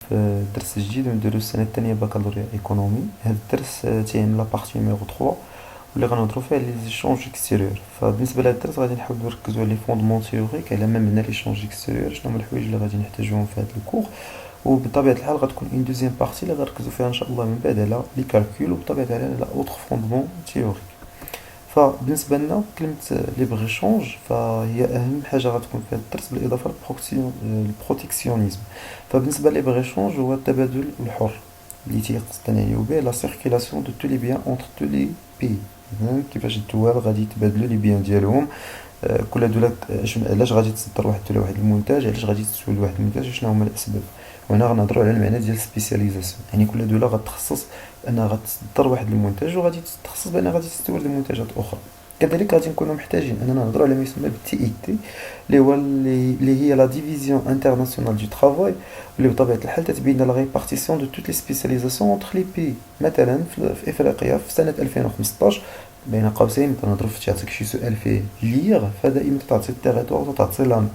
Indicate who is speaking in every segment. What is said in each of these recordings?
Speaker 1: في درس جديد ونديرو السنة الثانية بكالوريا ايكونومي. هاد الدرس تيهم لا بارتي نيميرو 3 واللي غنهضرو فيه على لي زيشونج اكستيريور. فبالنسبة لهاد الدرس غادي نحاولو نركزو على لي فوندمون تيوريك على ما معنى ليشونج اكستيريور، شنو هما الحوايج اللي غادي نحتاجوهم في هاد الكور. وبطبيعة الحال غتكون اون دوزيام بارتي اللي غنركزو فيها ان شاء الله من بعد على لي كالكول، وبطبيعة الحال على اوتر فوندمون تيوريك. فبالنسبة لنا كلمة ليبغ ايشونج فهي أهم حاجة غتكون في هذا الدرس، بالإضافة للبروتيكسيونيزم. فبالنسبة لليبغ ايشونج هو التبادل الحر اللي تيقصدنيو به لا سيركيلاسيون دو تو لي بيان اونتر تو لي بي. إذن كيفاش الدول غادي يتبادلوا لي بيان ديالهم. كل دولة علاش غادي تصدر واحد الدولة واحد المنتج، علاش غادي تسول واحد المنتج، وشنو هما الأسباب. وهنا غنهضروا على المعنى ديال سبيسياليزاسيون، يعني كل دولة غتخصص انها غتصدر واحد المنتج وغادي تتخصص بانها غادي تستورد منتجات اخرى. كذلك غادي نكونوا محتاجين اننا نهضروا على ما يسمى بالتي اي تي، اللي هي لا ديفيزيون انترناسيونال دو ترافاي، واللي بطبيعه الحال تتبين لا ريبارتيسيون دو توت لي سبيسياليزاسيون اونتر لي بي. مثلا في افريقيا في سنه 2015 بين قوسين تنهضروا في تعطيك شي سؤال فيه ليغ، فدائما تعطي التيريتوار وتعطي لامي.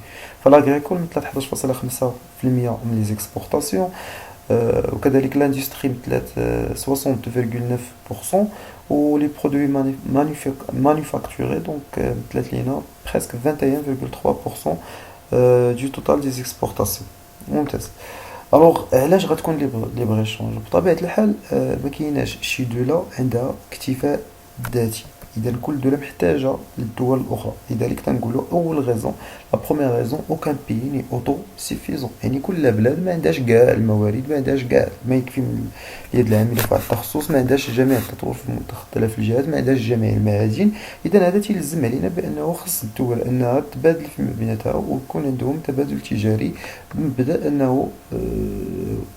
Speaker 1: فلاغريكول مثلت 11.5% من لي زيكسبورتاسيون، وكذلك لاندستري مثلت 60.9%، ولي برودوي مانيفاكتوري دونك مثلت لينا presque 21.3% du total des exportations. ممتاز. الوغ علاش غتكون ليبر ايشونج؟ بطبيعه الحال ما كايناش شي دوله عندها اكتفاء ذاتي، اذا كل دوله محتاجه للدول الاخرى. لذلك تنقولوا اول غيزون، لا بروميير غيزون اوكان بي ني اوتو سيفيزون، يعني كل بلاد ما عندهاش كاع الموارد، ما عندهاش كاع ما يكفي من اليد العامله في واحد التخصص، ما عندهاش جميع التطور في مختلف الجهات، ما عندهاش جميع المعادن. اذا هذا تيلزم علينا بانه خص الدول انها تبادل فيما بيناتها ويكون عندهم تبادل تجاري، بمبدا انه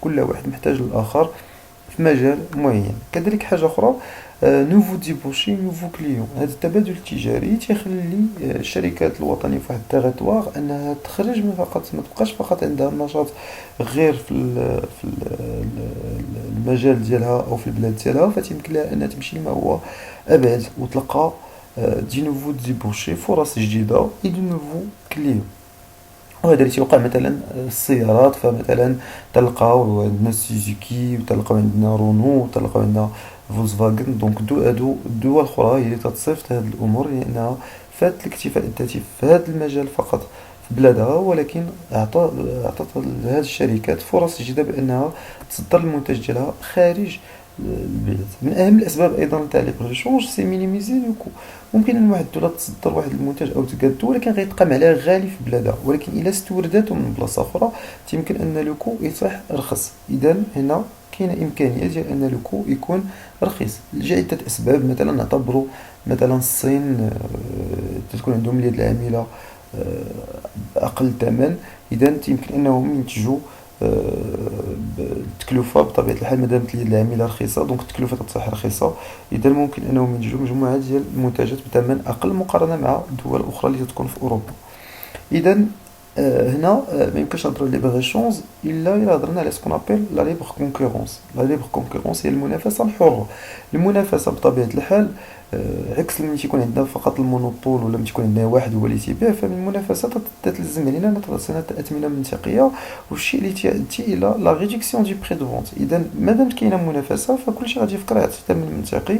Speaker 1: كل واحد محتاج للاخر في مجال معين. كذلك حاجه اخرى، نوفو ديبوشي نوفو كليون. هذا التبادل التجاري تيخلي الشركات الوطنيه في واحد التيريتوار انها تخرج من فقط، ما تبقاش فقط عندها النشاط غير المجال ديالها او في البلاد ديالها، فتيمكن لها انها تمشي لما هو ابعد وتلقى دي نوفو ديبوشي، فرص جديده، اي دي نوفو كليون. وهذا اللي تيوقع مثلا السيارات، فمثلا تلقاو عندنا سوزوكي، وتلقاو عندنا رونو، وتلقاو عندنا فولكس فاغن. دونك هادو الدول الاخرى هي اللي تتصيفط هاد الامور، لانها فات الاكتفاء الذاتي في هذا المجال فقط في بلادها، ولكن اعطت لهذه الشركات فرص جديده بانها تصدر المنتج ديالها خارج البلاد. من اهم الاسباب ايضا تاع لي بريشونج سي مينيميزي لو كو. ممكن ان واحد الدوله تصدر واحد المنتج او تقادو، ولكن غيتقام عليها غالي في بلادها، ولكن الا استوردته من بلاصه اخرى تيمكن ان لو كو يصبح رخص. اذا هنا كاينه امكانيه ديال ان لو كو يكون رخيص لعده اسباب. مثلا نعتبروا مثلا الصين تكون عندهم اليد العامله باقل ثمن، اذا يمكن انهم ينتجوا التكلفه بطبيعه الحال مادام اليد العامله رخيصه، دونك التكلفه تصبح رخيصه. اذا ممكن انهم ينتجوا مجموعه ديال المنتجات بثمن اقل مقارنه مع الدول الاخرى اللي تكون في اوروبا. اذا هنا ما يمكنش نهضروا على ليبر ايشونج الا هضرنا على سكون ابل لا ليبر كونكورونس. لا ليبر كونكورونس هي المنافسه الحره. المنافسه بطبيعه الحال عكس ملي تيكون عندنا فقط المونوبول، ولا ملي تيكون عندنا واحد هو اللي تيبيع، فمن المنافسه تتلزم علينا نترسنا اثمنه منطقيه، والشيء اللي تيؤدي الى لا ريدكسيون دي بري دو فونت. اذا مادام كاينه منافسه فكل شيء غادي يفكر يعطي ثمن منطقي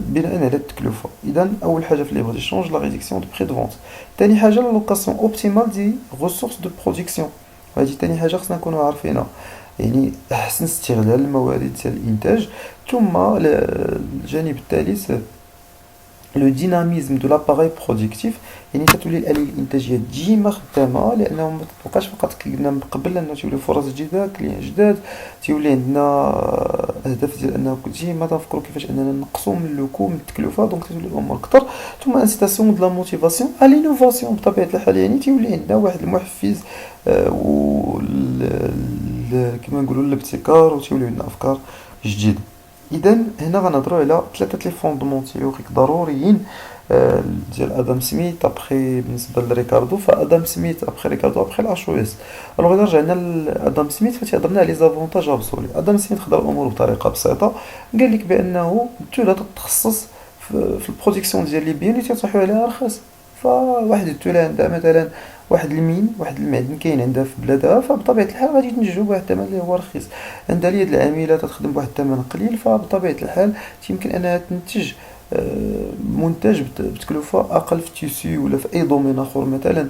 Speaker 1: بناء على التكلفه. اذا اول حاجه في ليبر ايشونج لا ريدكسيون دو بري دو فونت. ثاني حاجه لا لوكاسيون اوبتيمال دي ريسورس دو برودكسيون. هذه ثاني حاجه خصنا نكونوا عارفينها، يعني احسن استغلال الموارد ديال الانتاج. ثم الجانب الثالث لو ديناميزم دو لاباراي برودكتيف، يعني تتولي الآلية الإنتاجية ديما خدامة، لأنه ما تبقاش فقط كي قلنا من قبل أنه تولي فرص جديدة كليان جداد، تولي عندنا أهداف ديال أنه ديما تنفكرو كيفاش أننا نقصو من اللوكو من التكلفة، دونك تولي الأمور كتر. ثم انسيتاسيون دو لا موتيفاسيون à l'innovation بطبيعة الحال، يعني تولي عندنا واحد المحفز و كيما نقولوا الابتكار، وتولي عندنا أفكار جديدة. اذا هنا غنهضروا على ثلاثه لي فوندمون تيوريك ضروريين ديال ادم سميث ابخي بالنسبه لريكاردو. فادم سميث ابخي ريكاردو ابخي الاش او اس. الوغ الا رجعنا لادم سميث فتيهضرنا على لي زافونتاج ابسولي. ادم سميث خدم الامور بطريقه بسيطه، قال لك بانه الدوله تتخصص في البرودكسيون ديال لي بيان اللي تيطيحوا عليها رخيص. فواحد الدولة عندها مثلا واحد المين، واحد المعدن كاين عندها في بلادها، فبطبيعة الحال غادي تنتجو بواحد الثمن اللي هو رخيص. عندها اليد العاملة تخدم بواحد الثمن قليل، فبطبيعة الحال يمكن انها تنتج منتج بتكلفة اقل في التيسيو ولا في اي دومين اخر مثلا.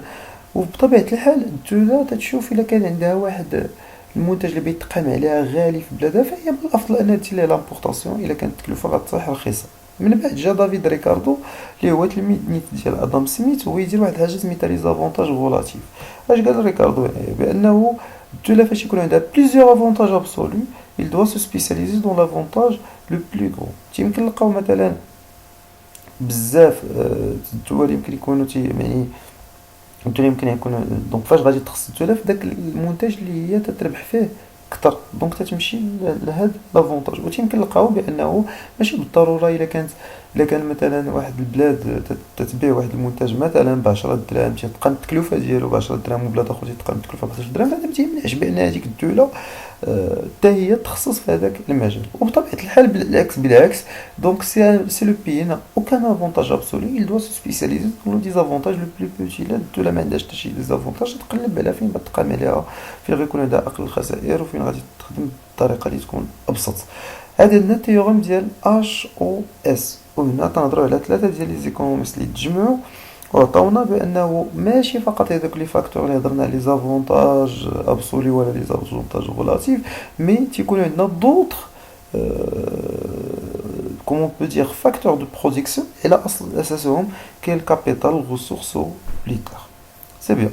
Speaker 1: وبطبيعة الحال الدولة تتشوف الا كان عندها واحد المنتج اللي بيتقام عليها غالي في بلادها، فهي من الافضل انها دير ليه لامبورطاسيون الا كانت التكلفة غتصبح رخيصة. من بعد جا دافيد ريكاردو اللي هو تلميذ نيت ديال ادم سميث، هو يدير واحد الحاجه سميتها لي زافونتاج غولاتيف. اش قال ريكاردو؟ بانه الدولة فاش يكون عندها بليزيور افونتاج ابسولو il doit se spécialiser dans l'avantage le plus gros. تيمكن نلقاو مثلا بزاف الدول يمكن يكونوا يعني الدولة يمكن يكون دونك فاش غادي تخص الدولة في داك المنتج اللي هي تتربح فيه كتر، دونك تتمشي لهاد لافونتاج. وتيمكن نلقاو بانه ماشي بالضروره الا كانت، الا كان مثلا واحد البلاد تتبيع واحد المنتج مثلا ب 10 دراهم تيتقن التكلفه ديالو ب 10 دراهم، وبلاد اخرى تيتقن التكلفه ب 11 درهم، هذا ما تيمنعش بان هذيك الدوله حتى هي تخصص في هذاك المجال. وبطبيعه الحال بالعكس دونك سي لو بي نا اوكان افونتاج ابسولو il doit se spécialiser dans le désavantage le plus petit. لا الدوله ما عندهاش حتى شي ديزافونتاج تقلب على فين تقام عليها، فين غيكون عندها اقل الخسائر وفين غادي تخدم بالطريقه اللي تكون ابسط. هذا عندنا التيوريم ديال اش او اس، وهنا تنهضروا على ثلاثه ديال لي زيكونوميست اللي تجمعوا وعطاونا بانه ماشي فقط هذوك لي فاكتور اللي هضرنا لي زافونتاج ابسولي ولا لي زافونتاج غولاتيف، مي تيكون عندنا دوطخ كومون بو دير فاكتور دو برودكسيون الى اصل اساسهم كاين الكابيتال الريسورس و بلي تار. سي بيان.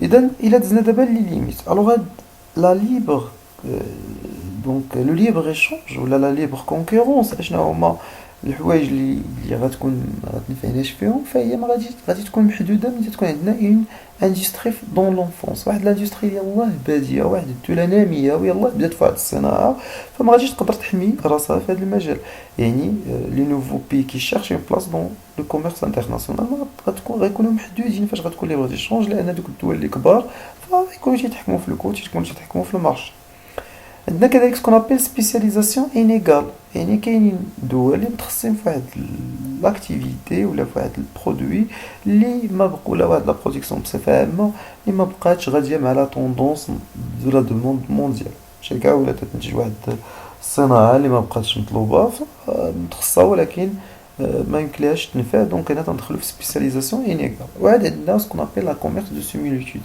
Speaker 1: اذا الى دزنا دابا لي ليميت، الوغ هاد لا ليبر دونك لو ليبر ايشونج ولا لا ليبر كونكورونس اشنا هما الحوايج اللي غتكون ما غتنفعناش فيهم، فهي ما غادي تكون محدوده ملي تكون عندنا اون اندستري دون لونفونس، واحد لاندستري يلاه باديه، واحد الدوله ناميه ويلاه بدات في واحد الصناعه، فما غاديش تقدر تحمي راسها في هذا المجال. يعني لي نوفو بي كي شيرش اون بلاص دون لو كوميرس انترناسيونال غيكونوا محدودين فاش غتكون ليبر ديشونج، لان دوك الدول اللي كبار فغيكونوا تيتحكموا في الكوت، يكونوا تيتحكموا في المارش. عندنا كذلك سكون ابيل سبيسياليزاسيون انيغال، يعني كاينين دول اللي متخصصين في واحد لاكتيفيتي ولا في واحد البرودوي اللي ما بقى، ولا واحد لا برودكسيون بصفه عامه اللي ما بقاتش غاديه مع لا طوندونس دو لا دوموند مونديال. شركه ولا تنتج واحد الصناعه اللي ما بقاتش مطلوبه متخصصه ولكن ما يمكنلهاش تنفع، دونك هنا تندخلوا في سبيسياليزاسيون انيغال. وعاد عندنا سكون ابيل لا كوميرس دو سيميليتود.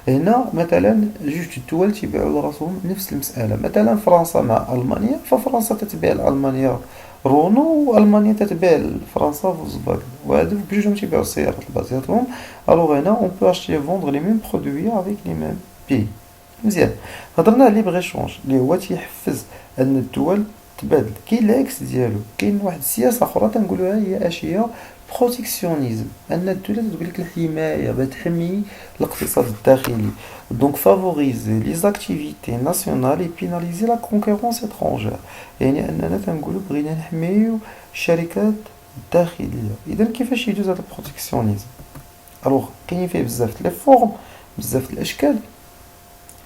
Speaker 1: هنا مثلا جوج الدول تيبيعوا لراسهم نفس المساله، مثلا فرنسا مع المانيا، ففرنسا تتبيع لالمانيا رونو والمانيا تتبيع لفرنسا فولكسفاغن، وهادو بجوجهم تيبيعوا السيارات لبعضياتهم. الوغ هنا اون بو اشتي فوندر لي ميم برودوي افيك لي ميم بي. مزيان. هضرنا على ليبر ايشونج اللي هو تيحفز ان الدول تبادل. كاين العكس ديالو، كاين واحد السياسه اخرى تنقولوها هي اش هي بروتيكسيونيزم، ان الدوله تقول لك الحمايه بتحمي الاقتصاد الداخلي، دونك فافوريزي لي زاكتيفيتي ناسيونال اي بيناليزي لا كونكورونس اترونجير، يعني اننا تنقولوا بغينا نحميو الشركات الداخليه. اذا كيفاش يجوز هذا البروتيكسيونيزم؟ الوغ كاين فيه بزاف لي فورم، بزاف الاشكال.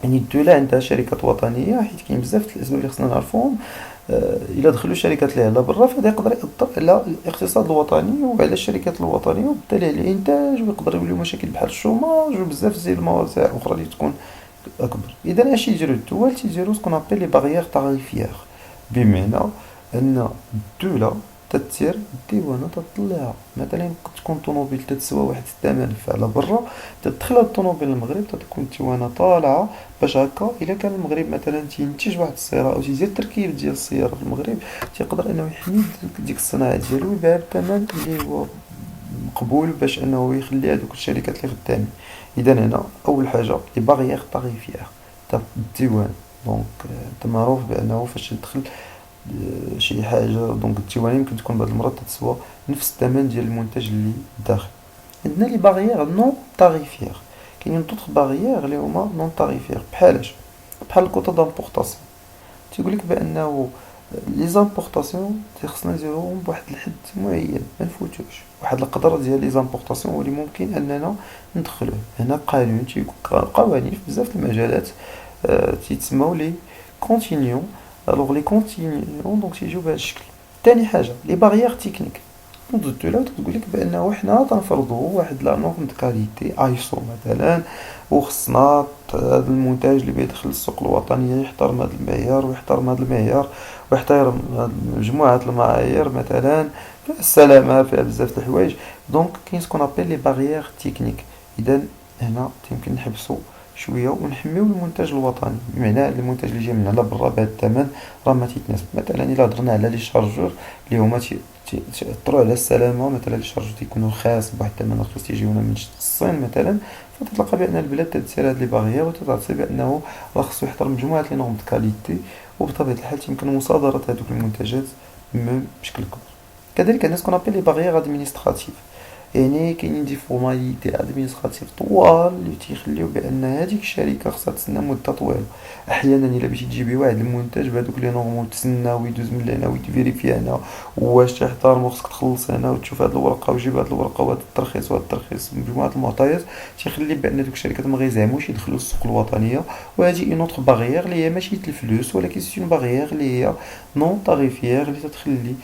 Speaker 1: يعني الدوله عندها شركات وطنيه، حيت كاين بزاف الاسباب اللي خصنا نعرفوهم. الا دخلوا شركات اللي على برا فهذا يقدر يأثر على الاقتصاد الوطني وعلى الشركات الوطنيه، وبالتالي على الانتاج، ويقدر يوليو مشاكل بحال الشوماج وبزاف ديال الموازع اخرى اللي تكون اكبر. اذا اش يديروا الدول؟ تيديروا سكون ابل لي باغيير تاريفيير، بمعنى ان الدوله تتسير الديوانه تطلعها. مثلا تكون طوموبيل تتسوى واحد الثمن على برا، تدخل هاد الطوموبيل للمغرب تكون الديوانه طالعه، باش هكا الا كان المغرب مثلا تينتج واحد السياره او تيزيد التركيب ديال السياره في المغرب، تيقدر انه يحمي ديك الصناعه ديالو ويبيعها بثمن اللي هو مقبول باش انه يخلي هذوك الشركات اللي خدامين. اذا هنا اول حاجه لي باغيير طاريفيير تاع الديوان. دونك انت معروف بانه فاش تدخل شي حاجه، دونك الديوانه يمكن تكون بعض المرات تتسوى نفس الثمن ديال المنتج اللي داخل. عندنا لي باغيير نون طاريفيير، كاينين دوطخ باغيير اللي هما نون طاريفيير. بحالاش؟ بحال الكوطا دامبورطاسيون، تيقول لك بانه لي زامبورطاسيون خصنا نديروهم بواحد الحد معين ما نفوتوش، واحد القدر ديال لي زامبورطاسيون هو اللي ممكن اننا ندخلوه. هنا قانون قوانين في بزاف المجالات تيتسموا لي كونتينيون. الوغ لي كونتينيون دونك تيجيو بهذا الشكل. ثاني حاجه لي باغيير تكنيك، تنضد له تقول لك بانه حنا تنفرضوا واحد لا نورم دو كاليتي ايسو مثلا، وخصنا هذا المنتج اللي بيدخل السوق الوطني يحترم هذا المعيار ويحترم هذا المعيار ويحترم مجموعة المعايير مثلا فيها السلامة فيها بزاف د الحوايج. دونك كاين سكون ابيل لي باغيير تكنيك. اذا هنا يمكن نحبسوا شويه ونحميو المنتج الوطني، بمعنى المنتج اللي جاي من على برا بهذا الثمن راه ما تيتناسب. مثلا الا هضرنا على لي شارجور اللي هما تيأثروا على السلامه، مثلا لي شارجور تيكونوا رخاص بواحد الثمن رخيص تيجيونا من الصين مثلا، فتلقى بان البلاد تدير هاد لي باغيير وتتعطي بانه راه خصو يحترم مجموعه لي نورم دو كاليتي، وبطبيعه الحال تيمكن مصادره هذوك المنتجات بشكل كبير. كذلك عندنا سكون ابل لي باغيير ادمينستراتيف، يعني كاينين دي فورماليتي ادمينستراتيف طوال اللي تيخليو بان هذيك الشركه خصها تسنى مده طويله. احيانا الا بغيتي تجيبي واحد المنتج بهذوك لي نورمال تسنى ويدوز من هنا ويتفيريفي هنا واش تحترم وخصك تخلص هنا وتشوف هاد الورقه وجيب هاد الورقه وهاد الترخيص وهاد الترخيص مجموعه المعطيات تيخلي بان دوك الشركات ما غيزعموش يدخلوا السوق الوطنيه. وهذه اون اوتر باغيير اللي هي ماشي الفلوس، ولكن سي اون باغيير اللي هي نون طاريفيير اللي تتخلي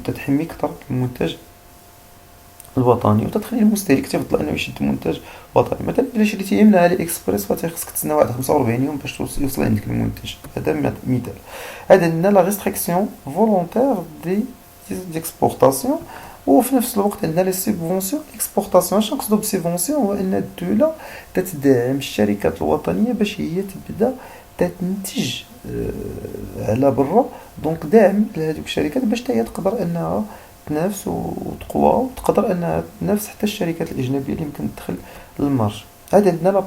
Speaker 1: تتحمي اكثر المنتج الوطني وتتخلي المستهلك تيفضل انه يشد منتج وطني. مثلا الا شريتيه من علي اكسبريس فتيخصك تسنى واحد 45 يوم باش يوصل عندك المنتج. هذا مثال. هذا عندنا لا ريستريكسيون فولونتير دي ديكسبورطاسيون. وفي نفس الوقت عندنا لي سيبفونسيون اكسبورطاسيون. اش نقصدو بسيبفونسيون؟ هو ان الدوله تتدعم الشركات الوطنيه باش هي تبدا تنتج على برا. دونك دعم لهذوك الشركات باش حتى هي تقدر انها تنافس وتقوى وتقدر انها تنافس حتى الشركات الاجنبيه اللي يمكن تدخل للمارج. هذا عندنا لا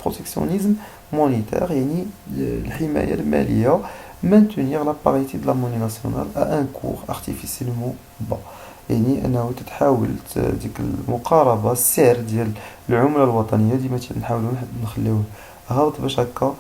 Speaker 1: بروتيكسيونيزم مونيتير، يعني الحمايه الماليه maintenir la parité de la monnaie nationale à un cours artificiellement bas. يعني انه تتحاول ديك المقاربه السعر ديال العمله الوطنيه ديما تنحاولوا نخليوه هابط باش هكا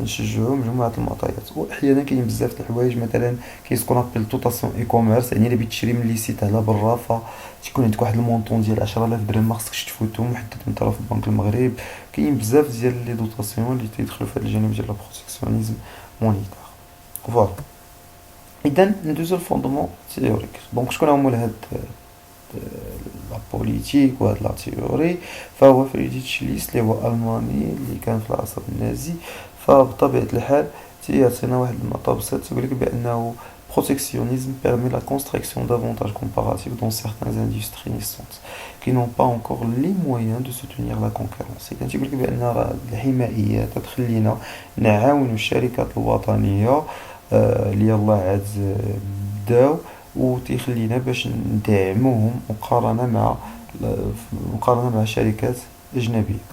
Speaker 1: نشجعوا مجموعه المعطيات. واحيانا كاين بزاف د الحوايج، مثلا كاين سكون ابل دوطاسيون اي كوميرس، يعني الا بغيت تشري من لي سيت على برا فتكون عندك واحد المونطون ديال 10000 درهم ما خصكش تفوتو محدد من طرف بنك المغرب. كاين بزاف ديال لي دوطاسيون اللي تيدخلوا في هذا الجانب ديال لا بروتيكسيونيزم مونيتير. فوالا. اذا ندوزو الفوندمون تيوريك. دونك شكون هما هاد لا بوليتيك وهاد لا تيوري؟ فهو فريدريش ليست اللي هو الماني اللي كان في العصر النازي. فبطبيعة الحال تيعطينا واحد المطاب بسيط تيقولك بأنه protectionnisme permet la construction d'avantages comparatifs dans certaines industries naissantes qui n'ont pas encore les moyens de soutenir la concurrence. إذا تيقولك بأن راه الحمائيات تخلينا نعاونو الشركات الوطنية اللي يلاه عاد بداو وتيخلينا باش ندعموهم مقارنة مع شركات أجنبية.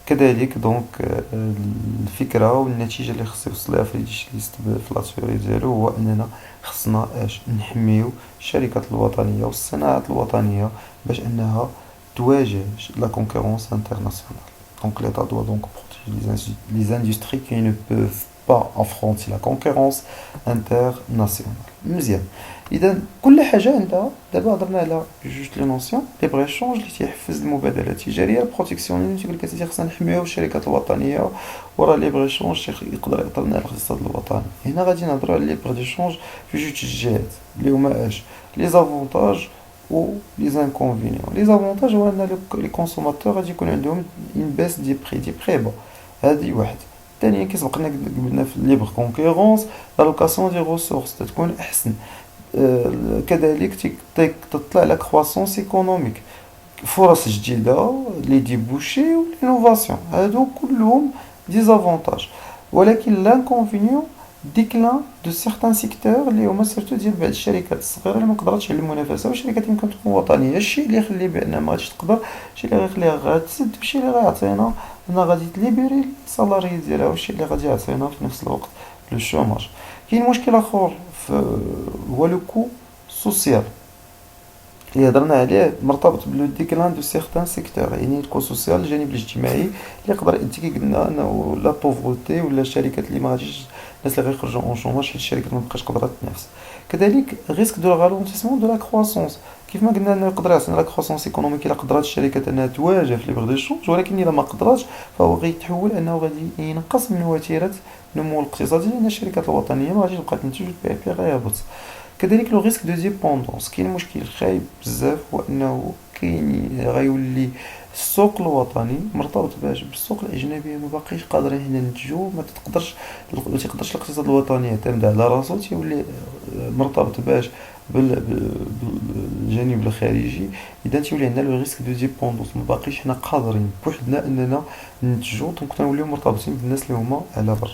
Speaker 1: كذلك دونك الفكرة والنتيجة اللي خص يوصلها فريدريش ليست في لا تيوري ديالو هو أننا خصنا نحميو الشركات الوطنية والصناعات الوطنية باش أنها تواجه لا concurrence internationale. Donc l'État doit donc protéger les industries qui ne peuvent pas affronter la concurrence internationale. مزيان. اذا كل حاجه عندها دابا هضرنا على جوج لي نونسيون ليبر ايشونج اللي تيحفز المبادله التجاريه. البروتيكسيونيزم تيقول لك اسيدي خصنا نحميو الشركات الوطنيه، وراه ليبر ايشونج يقدر يعطي لنا الاقتصاد الوطني. هنا غادي نهضروا على ليبر ايشونج في جوج جهات اللي هما اش لي زافونتاج و لي زانكونفينيون. لي زافونتاج هو ان لي كونسوماتور غادي يكون عندهم اون بيس دي بري با، هذه واحد. ثانيا كيسبقنا قلنا في ليبر كونكورونس لالوكاسيون دي ريسورس تكون احسن. كذلك تطلع لا كرواسونس ايكونوميك، فرص جديده لي ديبوشي والانوفاسيون، هادو كلهم دي زافونتاج. ولكن لانكونفينيون ديكلان دو سيغتان سيكتور اللي هما سيرتو ديال بعض الشركات الصغيره اللي ما قدرتش على المنافسه، والشركات يمكن تكون وطنيه. الشيء اللي يخلي بان ما غاديش تقدر، الشيء اللي غيخليها غتسد، والشيء اللي غيعطينا انا غادي تليبيري السالاري ديالها، والشيء اللي غادي يعطينا في نفس الوقت لو شوماج. كاين مشكل اخر هو لو كو سوسيال اللي هضرنا عليه مرتبط بلو ديكلان دو سيغتان سيكتور، يعني الكو سوسيال الجانب الاجتماعي اللي يقدر انت كي قلنا انه لا بوفرتي ولا الشركات اللي ما غاديش، الناس اللي غيخرجوا اون شوماج حيت الشركات ما بقاش قادره تنافس. كذلك ريسك دو رالونتيسمون دو لا كرواسونس، كيف ما قلنا انه يقدر يعطينا لا كرواسونس ايكونوميك الا قدرات الشركات انها تواجه في ليبر ديشونج، ولكن الا ما قدراتش فهو غيتحول انه غادي ينقص من وتيره النمو الاقتصادي، لان الشركات الوطنيه ما غاديش تبقى تنتج والبي اي بي غيهبط. كذلك لو ريسك دو ديبوندونس، كاين مشكل خايب بزاف هو انه كاين غيولي السوق الوطني مرتبط باش بالسوق الاجنبي، ما باقيش قادرين حنا ننتجو، ما تقدرش الاقتصاد الوطني يعتمد على راسو، تيولي مرتبط باش بالجانب الخارجي. اذا تيولي عندنا لو ريسك دو ديبوندونس، ما باقيش حنا قادرين بوحدنا اننا ننتجو، دونك تنوليو مرتبطين بالناس اللي هما على برا.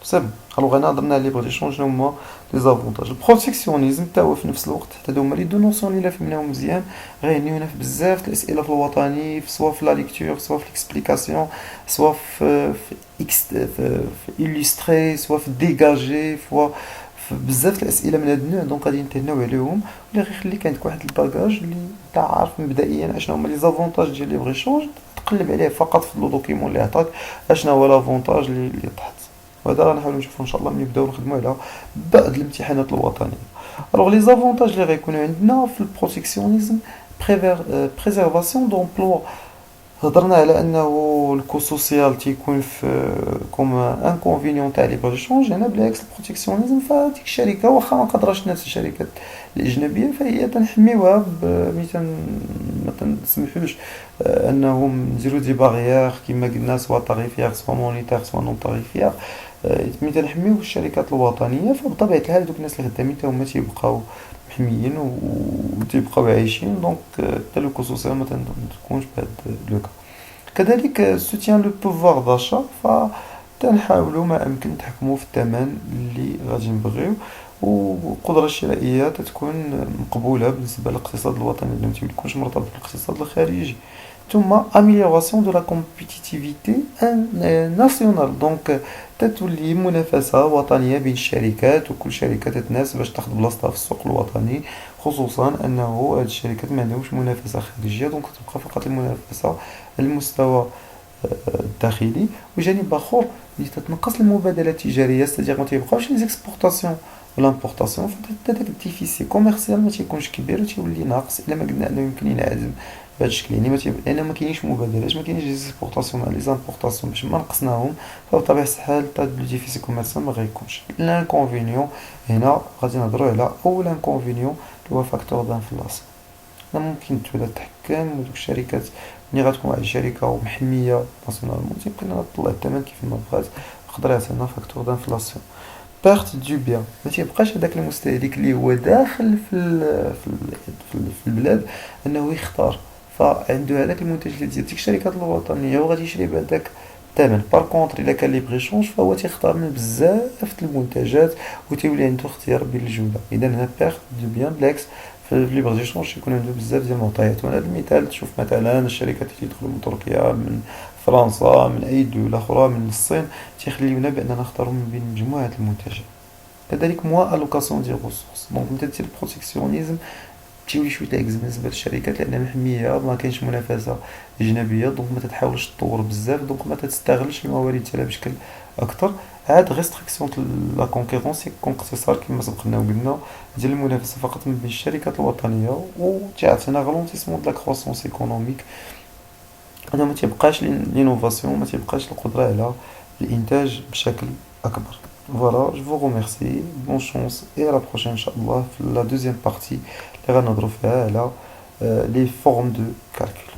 Speaker 1: سي بون. الوغ انا هضرنا على ليبر ايشونج شنو هما لي زافونتاج. البروتيكسيونيزم حتى هو في نفس الوقت، حتى هما لي دو نوسيون اللي فهمناهم مزيان غيعنيونا في بزاف د الاسئله في الوطني، سواء في لا ليكتور، سواء في ليكسبليكاسيون، سواء في في إليستري، سواء في ديجاجي، في بزاف د الاسئله من هاد النوع. دونك غادي نتهناو عليهم، ولا غيخليك عندك واحد الباكاج اللي تعرف مبدئيا اشنا هما لي زافونتاج ديال ليبر ايشونج، تقلب عليه فقط في لو دوكيمون اللي عطاك اشنا هو لافونتاج اللي تحت. وهذا غنحاولوا نشوفوا ان شاء الله ملي نبداو نخدموا على بعد الامتحانات الوطنيه. الوغ لي زافونتاج اللي غيكونوا عندنا في البروتيكسيونيزم: بريزيرفاسيون دومبلوا. هضرنا على انه الكو سوسيال تيكون في كوم انكونفينيون تاع لي بريشونج. هنا بالعكس البروتيكسيونيزم فديك الشركه واخا ما قدرش نفس الشركات الاجنبيه فهي تنحميوها ما تنسمحوش انهم نديرو دي باغيير كيما قلنا، سواء طاريفيير سواء مونيتير سواء نون طاريفيير. ملي تنحميو الشركات الوطنيه فبطبيعه الحال دوك الناس اللي خدامين حتى هما تيبقاو محميين وتيبقاو عايشين. دونك حتى لو كو سوسيال ما تكونش بهاد لو كا. كذلك سوتيان لو بوفوار داشا، فتنحاولوا ما امكن نتحكموا في الثمن اللي غادي نبغيو، والقدرة الشرائية تكون مقبولة بالنسبة للاقتصاد الوطني اللي متيكونش مرتبط بالاقتصاد الخارجي. ثم amélioration de la compétitivité nationale. دونك تتولي منافسة وطنية بين الشركات، وكل شركة تتنافس باش تاخد بلاصتها في السوق الوطني، خصوصا انه هاد الشركات ما عندهمش منافسة خارجية، دونك تبقى فقط المنافسة على المستوى الداخلي. وجانب اخر اللي تتنقص المبادلة التجارية، ستادير ما تيبقاوش لي زيكسبورتاسيون والامبورطاسيون، فداك الديفيسي كوميرسيال ما تيكونش كبير وتيولي ناقص الا ما قلنا انه يمكن ينعدم بهذا الشكل. يعني لان ما كاينينش مبادلات، ما كاينينش لي زيكسبورتاسيون لي زامبورطاسيون باش ما نقصناهم، فبطبيعه الحال حتى لو ديفيسي كوميرسيال ما غيكونش. الانكونفينيون هنا غادي نهضروا على اول انكونفينيون اللي هو فاكتور دانفلاسيون. ممكن تولي تحكم ودوك الشركات ملي غتكون واحد الشركه ومحميه ناسيونالمون تيمكن لها تطلع الثمن كيف ما بغات، يقدر يعطينا فاكتور دانفلاسيون. بيرت دو بيان، ما تيبقاش هذاك المستهلك اللي هو داخل في البلاد انه يختار، فعنده هذاك المنتج اللي ديال ديك الشركات الوطنيه وغادي يشري بهذاك الثمن. بار كونطر الا كان لي بغي شونج فهو تيختار من بزاف د المنتجات وتولي عنده اختيار بين الجوده. اذا هنا بيرت دو بيان بالعكس في لي بغي شونج يكون عنده بزاف ديال المعطيات. وهذا المثال تشوف مثلا الشركات اللي تيدخلوا من تركيا، من فرنسا، من اي دوله اخرى، من الصين، تيخليونا باننا نختاروا من بين مجموعه المنتجات. كذلك موا الوكاسيون ديال ريسورس. دونك انت دير بروتيكسيونيزم تيولي شويه تعكس بالنسبه للشركات لان محميه، ما كاينش منافسه اجنبيه، دونك ما تتحاولش تطور بزاف، دونك ما تستغلش الموارد ديالها بشكل اكثر. عاد ريستريكسيون لا كونكورونس يكون اقتصار كما سبقنا وقلنا ديال المنافسه فقط من بين الشركات الوطنيه، وتعطينا غالونتيسمون د لا كروسونس ايكونوميك. انا ما تيبقاش لينوفاسيون، ما تيبقاش القدره على الانتاج بشكل اكبر. Voilà, je vous remercie, bonne chance et à la prochaine Inch'Allah, la deuxième partie, اللي غنهضروا فيها على les formes de calcul.